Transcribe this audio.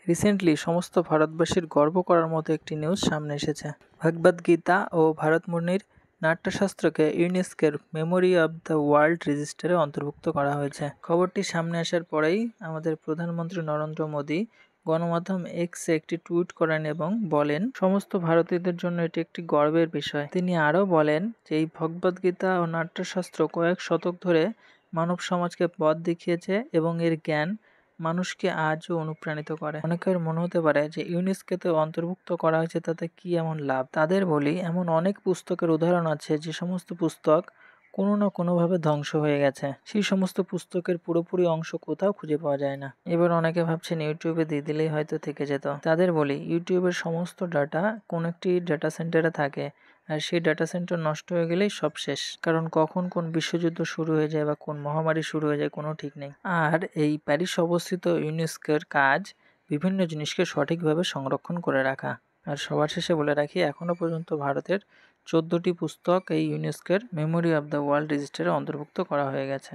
Recently সমস্ত ভারতবাসীর গর্ব করার মতো একটি নিউজ সামনে এসেছে। ভগবদ গীতা ও ভারতমুনির নাট্যশাস্ত্রকে ইউনেস্কোর মেমোরি অব দ্য ওয়ার্ল্ড রেজিস্টারে অন্তর্ভুক্ত করা হয়েছে। খবরটি সামনে আসার পরেই আমাদের প্রধানমন্ত্রী নরেন্দ্র মোদী গণমাধ্যম এক্সে একটি টুইট করেন এবং বলেন সমস্ত ভারতীয়দের জন্য এটি একটি গর্বের বিষয়। তিনি আরও বলেন যে এই ভগবদ গীতা ও নাট্যশাস্ত্র কয়েক শতক ধরে মানব সমাজকে পথ দেখিয়েছে এবং এর জ্ঞান মানুষকে আজও অনুপ্রাণিত করে। অনেকের মনে হতে পারে যে ইউনেস্কোতে অন্তর্ভুক্ত করা হয়েছে তাতে কি এমন লাভ। তাদের বলি, এমন অনেক পুস্তকের উদাহরণ আছে যে সমস্ত পুস্তক কোনো না কোনোভাবে ধ্বংস হয়ে গেছে। সেই সমস্ত পুস্তকের পুরোপুরি অংশ কোথাও খুঁজে পাওয়া যায় না। এবার অনেকে ভাবছেন ইউটিউবে দিয়ে দিলেই হয়তো থেকে যেত। তাদের বলি, ইউটিউবের সমস্ত ডাটা কোন একটি ডাটা সেন্টারে থাকে, আর সেই ডাটা সেন্টার নষ্ট হয়ে গেলেই সব শেষ। কারণ কখন কোন বিশ্বযুদ্ধ শুরু হয়ে যায় বা কোন মহামারী শুরু হয়ে যায় কোনো ঠিক নেই। আর এই প্যারিস অবস্থিত ইউনেস্কোর কাজ বিভিন্ন জিনিসকে সঠিকভাবে সংরক্ষণ করে রাখা। আর সবার শেষে বলে রাখি, এখনও পর্যন্ত ভারতের 14টি পুস্তক এই ইউনেস্কোর মেমোরি অব দ্য ওয়ার্ল্ড রেজিস্টারে অন্তর্ভুক্ত করা হয়ে গেছে।